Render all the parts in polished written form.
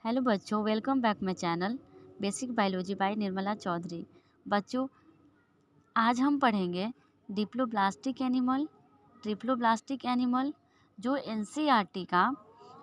Hello बच्चों, welcome back my channel basic biology by Nirmala Chaudhary. बच्चों, आज हम पढ़ेंगे डिप्लोब्लास्टिक एनिमल, ट्रिप्लोब्लास्टिक एनिमल, जो एनसीईआरटी का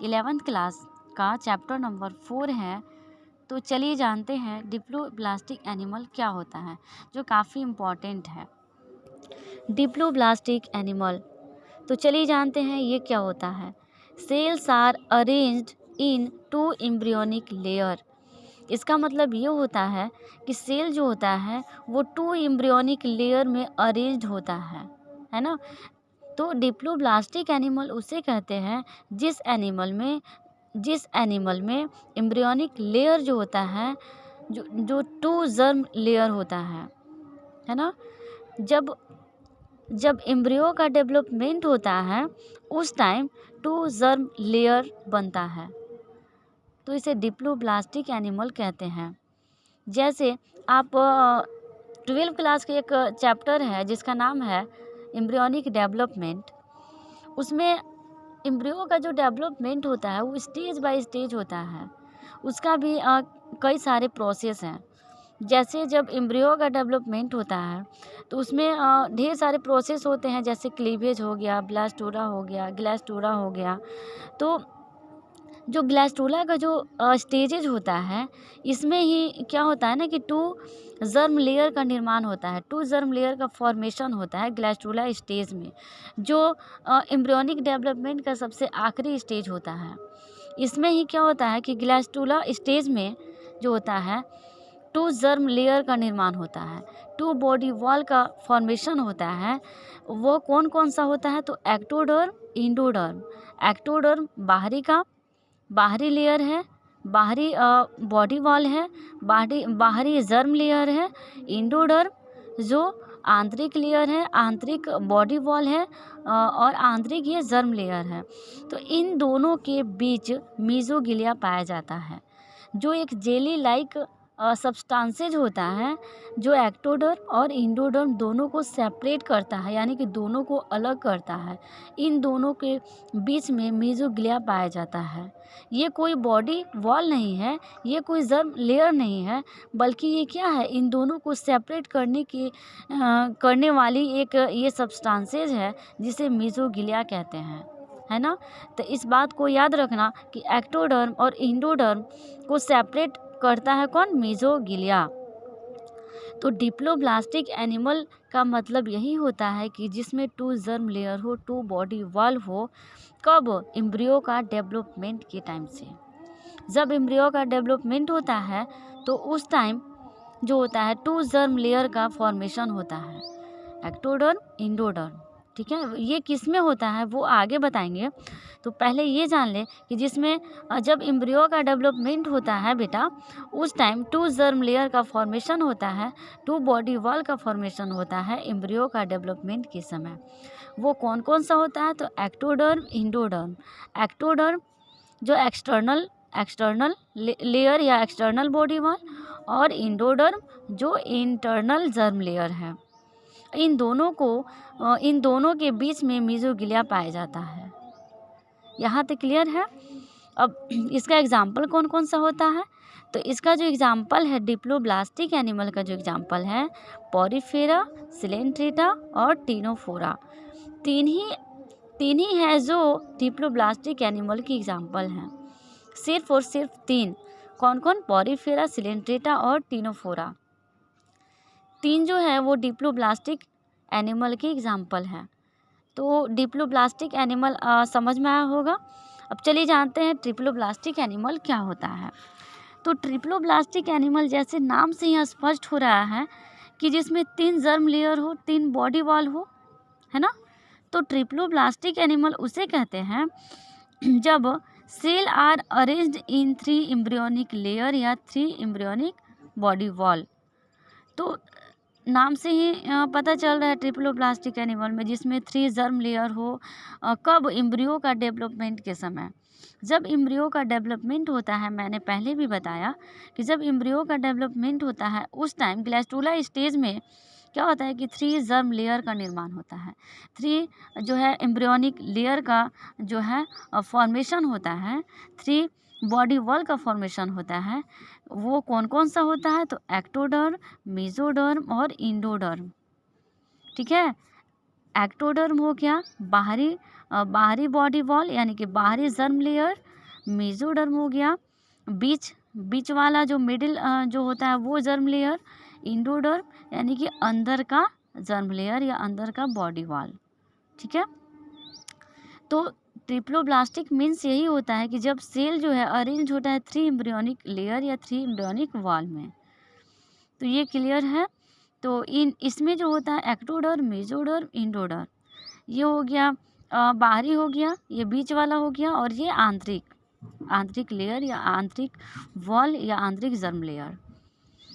11th क्लास का चैप्टर नंबर 4 है। तो चलिए जानते हैं डिप्लोब्लास्टिक एनिमल क्या होता है, जो काफ़ी इम्पॉर्टेंट है। डिप्लोब्लास्टिक एनिमल, तो चलिए जानते हैं ये क्या होता है। Cells are arranged in 2 embryonic layer. इसका मतलब ये होता है कि सेल जो होता है वो 2 एम्ब्रियोनिक लेयर में अरेंज्ड होता है ना। तो डिप्लोब्लास्टिक एनिमल उसे कहते हैं जिस एनिमल में एम्ब्रियोनिक लेयर जो होता है जो 2 जर्म लेयर होता है ना। जब एम्ब्रियो का डेवलपमेंट होता है उस टाइम 2 जर्म लेयर बनता है, तो इसे डिप्लोब्लास्टिक एनिमल कहते हैं। जैसे आप 12th क्लास के एक चैप्टर है जिसका नाम है एम्ब्रियोनिक डेवलपमेंट। उसमें एम्ब्रियो का जो डेवलपमेंट होता है वो स्टेज बाय स्टेज होता है। उसका भी कई सारे प्रोसेस हैं। जैसे जब एम्ब्रियो का डेवलपमेंट होता है तो उसमें ढेर सारे प्रोसेस होते हैं, जैसे क्लीवेज हो गया, ब्लास्टोरा हो गया, ग्लास्टोरा हो गया। तो जो ग्लास्टोला का जो स्टेजेज होता है, इसमें ही क्या होता है ना कि 2 जर्म लेयर का निर्माण होता है, 2 जर्म लेयर का फॉर्मेशन होता है ग्लास्टोला स्टेज में, जो एम्ब्रियोनिक डेवलपमेंट का सबसे आखिरी स्टेज होता है। इसमें ही क्या होता है कि ग्लास्टोला स्टेज में जो होता है 2 जर्म लेयर का निर्माण होता है, 2 बॉडी वॉल का फॉर्मेशन होता है। वो कौन कौन सा होता है, तो एक्टोडर्म, इंडोडर्म। एक्टोडर्म बाहरी लेयर है, बाहरी बॉडी वॉल है, बाहरी जर्म लेयर है। इंडोडर्म जो आंतरिक लेयर है, आंतरिक बॉडी वॉल है और आंतरिक ये जर्म लेयर है। तो इन दोनों के बीच मीजोगिलिया पाया जाता है, जो एक जेली लाइक सब्सटेंसेज होता है, जो एक्टोडर्म और इंडोडर्म दोनों को सेपरेट करता है, यानी कि दोनों को अलग करता है। इन दोनों के बीच में मीजोग्लिया पाया जाता है। ये कोई बॉडी वॉल नहीं है, ये कोई जर्म लेयर नहीं है, बल्कि ये क्या है, इन दोनों को सेपरेट करने वाली एक ये सब्सटेंसेज है जिसे मीजोग्लिया कहते हैं, है ना। तो इस बात को याद रखना कि एक्टोडर्म और इंडोडर्म को सेपरेट करता है कौन, मीजोगिलिया। तो डिप्लोब्लास्टिक एनिमल का मतलब यही होता है कि जिसमें 2 जर्म लेयर हो, 2 बॉडी वॉल हो। कब, एम्ब्रियो का डेवलपमेंट के टाइम से। जब एम्ब्रियो का डेवलपमेंट होता है तो उस टाइम जो होता है 2 जर्म लेयर का फॉर्मेशन होता है, एक्टोडर्म, इंडोडर्म। ठीक है, ये किस में होता है वो आगे बताएंगे। तो पहले ये जान ले कि जिसमें जब एम्ब्रियो का डेवलपमेंट होता है बेटा, उस टाइम 2 जर्म लेयर का फॉर्मेशन होता है, 2 बॉडी वॉल का फॉर्मेशन होता है एम्ब्रियो का डेवलपमेंट के समय। वो कौन कौन सा होता है, तो एक्टोडर्म, इंडोडर्म। एक्टोडर्म जो एक्सटर्नल लेयर या एक्सटर्नल बॉडी वॉल, और इंडोडर्म जो इंटरनल जर्म लेयर है। इन दोनों के बीच में मीजोगिलिया पाया जाता है। यहाँ तक क्लियर है। अब इसका एग्जाम्पल कौन कौन सा होता है, तो इसका जो एग्जाम्पल है डिप्लोब्लास्टिक एनिमल का जो एग्जाम्पल है, पॉरीफेरा, सिलेंट्रेटा और टीनोफोरा। तीन ही है जो डिप्लोब्लास्टिक एनिमल की एग्जाम्पल हैं। सिर्फ और सिर्फ 3। कौन कौन, पॉरीफेरा, सिलेंट्रेटा और टीनोफोरा। 3 जो है वो डिप्लोब्लास्टिक एनिमल की एग्जाम्पल हैं। तो डिप्लोब्लास्टिक एनिमल समझ में आया होगा। अब चलिए जानते हैं ट्रिप्लोब्लास्टिक एनिमल क्या होता है। तो ट्रिप्लोब्लास्टिक एनिमल जैसे नाम से ही स्पष्ट हो रहा है कि जिसमें 3 जर्म लेयर हो, 3 बॉडी वॉल हो, है ना। तो ट्रिप्लोब्लास्टिक एनिमल उसे कहते हैं जब cell are arranged in 3 embryonic layer या 3 एम्ब्रियोनिक बॉडी वॉल। तो नाम से ही पता चल रहा है ट्रिप्लोब्लास्टिक एनिमल में जिसमें 3 जर्म लेयर हो। कब, एम्ब्रियो का डेवलपमेंट के समय। जब एम्ब्रियो का डेवलपमेंट होता है, मैंने पहले भी बताया कि जब एम्ब्रियो का डेवलपमेंट होता है उस टाइम ग्लास्टोला स्टेज में क्या होता है कि 3 जर्म लेयर का निर्माण होता है। 3 जो है एम्ब्रियोनिक लेयर का जो है फॉर्मेशन होता है। 3 बॉडी वॉल का फॉर्मेशन होता है वो कौन कौन सा होता है, तो एक्टोडर्म, मेसोडर्म और इंडोडर्म। ठीक है, एक्टोडर्म हो गया बाहरी बॉडी वॉल यानी कि बाहरी जर्म लेयर, मेसोडर्म हो गया बीच वाला जो मिडिल जो होता है वो जर्म लेयर, इंडोडर्म यानी कि अंदर का जर्म लेयर या अंदर का बॉडी वॉल। ठीक है, तो ट्रिप्लोब्लास्टिक मीन्स यही होता है कि जब सेल जो है अरेंज होता है 3 एम्ब्रियोनिक लेयर या 3 एम्ब्रियोनिक वॉल में। तो ये क्लियर है। तो इसमें जो होता है एक्टोडर्म, मेसोडर्म, इंडोडर्म, ये हो गया बाहरी हो गया, ये बीच वाला हो गया, और ये आंतरिक लेयर या आंतरिक वॉल या आंतरिक जर्म लेयर।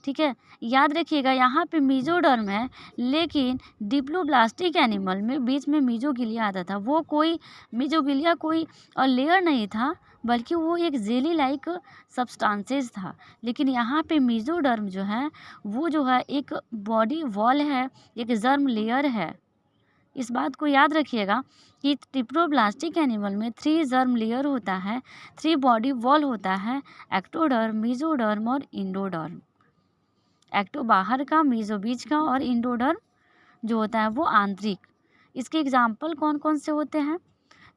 ठीक है, याद रखिएगा यहाँ पे मेसोडर्म है, लेकिन डिप्लोब्लास्टिक एनिमल में बीच में मेसोगिलिया आता था। वो कोई मेसोगिलिया कोई लेयर नहीं था, बल्कि वो एक जेली लाइक सब्सटेंसेस था। लेकिन यहाँ पे मेसोडर्म जो है वो जो है एक बॉडी वॉल है, एक जर्म लेयर है। इस बात को याद रखिएगा कि ट्रिप्लोब्लास्टिक एनिमल में 3 जर्म लेयर होता है, 3 बॉडी वॉल होता है, एक्टोडर्म, मेसोडर्म और इंडोडर्म। एक्टो बाहर का, मेसो बीच का और इंडोडर्म जो होता है वो आंतरिक। इसके एग्जाम्पल कौन कौन से होते हैं,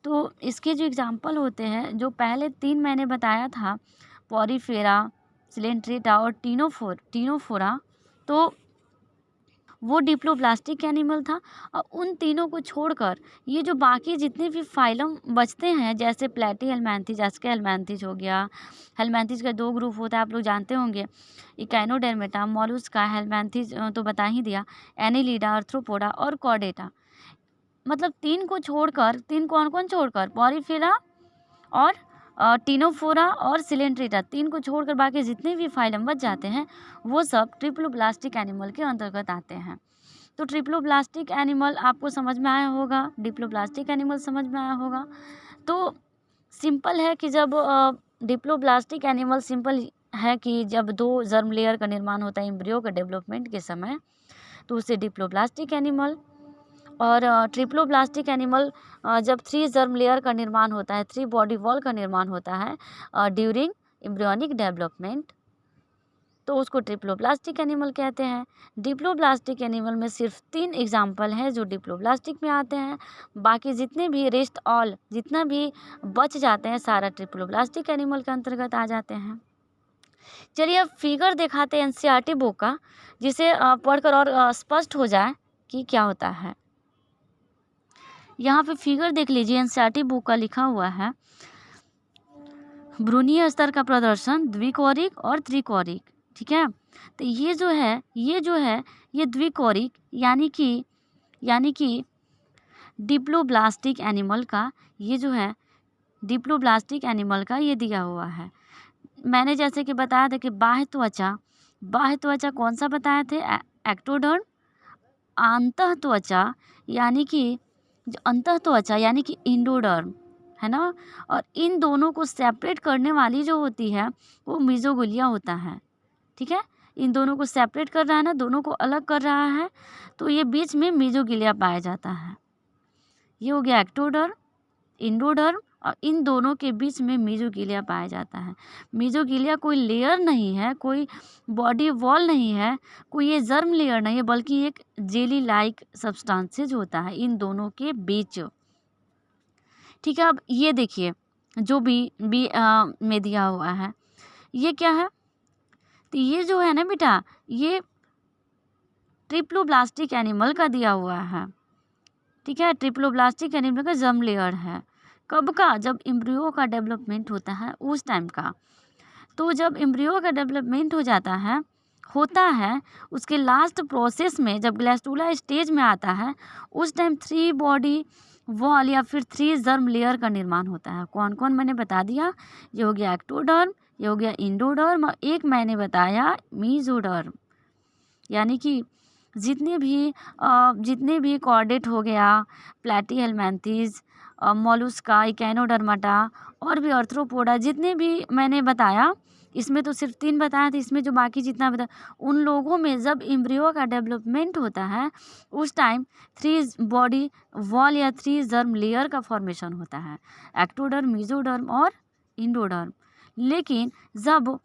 तो इसके जो एग्जाम्पल होते हैं, जो पहले 3 मैंने बताया था, पॉरीफेरा, सिलेंट्रेटा और टीनोफोरा, तो वो डिप्लोब्लास्टिक एनिमल था। और उन तीनों को छोड़कर ये जो बाकी जितने भी फाइलम बचते हैं, जैसे प्लेटीहेल्मिन्थेस, एस्केहेल्मिन्थेस हो गया। हेल्मिन्थेस का 2 ग्रुप होता है, आप लोग जानते होंगे, इकाइनोडर्मेटा, मोलस्का, हेल्मिन्थेस तो बता ही दिया, एनीलिडा, आर्थ्रोपोडा और कॉर्डेटा। मतलब 3 को छोड़कर, 3 कौन कौन छोड़कर, पॉरीफेरा और टीनोफोरा और सिलेंट्रेटा, 3 को छोड़कर बाकी जितने भी फाइलम बच जाते हैं वो सब ट्रिप्लोब्लास्टिक एनिमल के अंतर्गत आते हैं। तो ट्रिप्लोब्लास्टिक एनिमल आपको समझ में आया होगा, डिप्लोब्लास्टिक एनिमल समझ में आया होगा। तो सिंपल है कि जब डिप्लोब्लास्टिक एनिमल सिंपल है कि जब 2 जर्म लेयर का निर्माण होता है एम्ब्रियो का डेवलपमेंट के समय, तो उसे डिप्लोब्लास्टिक एनिमल। और ट्रिप्लोब्लास्टिक एनिमल जब 3 जर्म लेयर का निर्माण होता है, 3 बॉडी वॉल का निर्माण होता है ड्यूरिंग एम्ब्रियोनिक डेवलपमेंट, तो उसको ट्रिप्लोब्लास्टिक एनिमल कहते हैं। डिप्लोब्लास्टिक एनिमल में सिर्फ 3 एग्जाम्पल हैं जो डिप्लोब्लास्टिक में आते हैं, बाकी जितने भी रेस्ट ऑल जितना भी बच जाते हैं सारा ट्रिप्लोब्लास्टिक एनिमल के अंतर्गत आ जाते हैं। चलिए अब फिगर दिखाते हैं एनसीईआरटी बुक का, जिसे पढ़कर और स्पष्ट हो जाए कि क्या होता है। यहाँ पे फिगर देख लीजिए, एनसीईआरटी बुक का लिखा हुआ है, भ्रूणीय स्तर का प्रदर्शन द्विकोरिक और त्रिकोरिक। ठीक है, तो ये जो है ये द्विकोरिक यानी कि डिप्लोब्लास्टिक एनिमल का ये जो है डिप्लोब्लास्टिक एनिमल का ये दिया हुआ है। मैंने जैसे कि बताया था कि बाह्य त्वचा कौन सा बताए थे, एक्टोडर्म। अंतः त्वचा यानी कि इंडोडर्म है ना। और इन दोनों को सेपरेट करने वाली जो होती है वो मेसोगिलिया होता है। ठीक है, इन दोनों को सेपरेट कर रहा है ना, दोनों को अलग कर रहा है, तो ये बीच में मेसोगिलिया पाया जाता है। ये हो गया एक्टोडर्म, इंडोडर्म, और इन दोनों के बीच में मेसोगिलिया पाया जाता है। मेसोगिलिया कोई लेयर नहीं है, कोई बॉडी वॉल नहीं है, कोई ये जर्म लेयर नहीं है, बल्कि एक जेली लाइक सब्सटेंसेज होता है इन दोनों के बीच। ठीक है, अब ये देखिए जो बी में दिया हुआ है, ये क्या है, तो ये जो है ना बेटा, ये ट्रिप्लोब्लास्टिक एनिमल का दिया हुआ है। ठीक है, ट्रिप्लोब्लास्टिक एनिमल का जर्म लेयर है। कब का, जब एम्ब्रियो का डेवलपमेंट होता है उस टाइम का। तो जब एम्ब्रियो का डेवलपमेंट होता है उसके लास्ट प्रोसेस में जब ग्लैस्टुला स्टेज में आता है, उस टाइम 3 बॉडी वॉल या फिर 3 जर्म लेयर का निर्माण होता है। कौन कौन मैंने बता दिया, ये हो गया एक्टोडर्म, ये हो गया इंडोडर्म, और एक मैंने बताया मेसोडर्म। यानी कि जितने भी कॉर्डेट हो गया, प्लैटीहेल्मिन्थेस, मोलस्का, इकाइनोडर्मेटा और भी आर्थ्रोपोडा, जितने भी मैंने बताया, इसमें तो सिर्फ 3 बताया था, इसमें जो बाकी जितना बताया, उन लोगों में जब एम्ब्रियो का डेवलपमेंट होता है उस टाइम 3 बॉडी वॉल या 3 जर्म लेयर का फॉर्मेशन होता है, एक्टोडर्म, मेसोडर्म और इंडोडर्म। लेकिन जब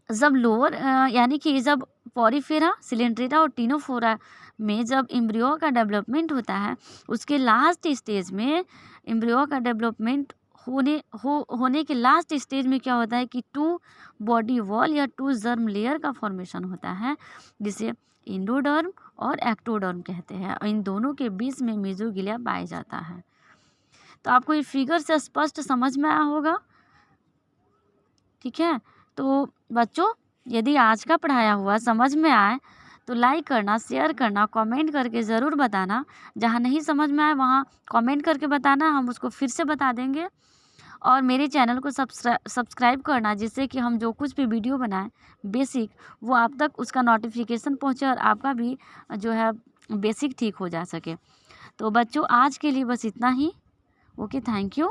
जब लोअर यानी कि जब पॉरीफेरा, सिलेंड्रेटा और टिनोफोरा में जब एम्ब्रियो का डेवलपमेंट होता है, उसके लास्ट स्टेज में एम्ब्रियो का डेवलपमेंट होने के लास्ट स्टेज में क्या होता है कि टू बॉडी वॉल या टू जर्म लेयर का फॉर्मेशन होता है, जिसे एंडोडर्म और एक्टोडर्म कहते हैं। इन दोनों के बीच में मेसोग्लिया पाया जाता है। तो आपको ये फिगर से स्पष्ट समझ में आया होगा, ठीक है। तो बच्चों, यदि आज का पढ़ाया हुआ समझ में आए तो लाइक करना, शेयर करना, कमेंट करके ज़रूर बताना। जहाँ नहीं समझ में आए वहाँ कमेंट करके बताना, हम उसको फिर से बता देंगे। और मेरे चैनल को सब्सक्राइब करना, जिससे कि हम जो कुछ भी वीडियो बनाएं बेसिक, वो आप तक उसका नोटिफिकेशन पहुँचे और आपका भी जो है बेसिक ठीक हो जा सके। तो बच्चों, आज के लिए बस इतना ही। Okay, thank you.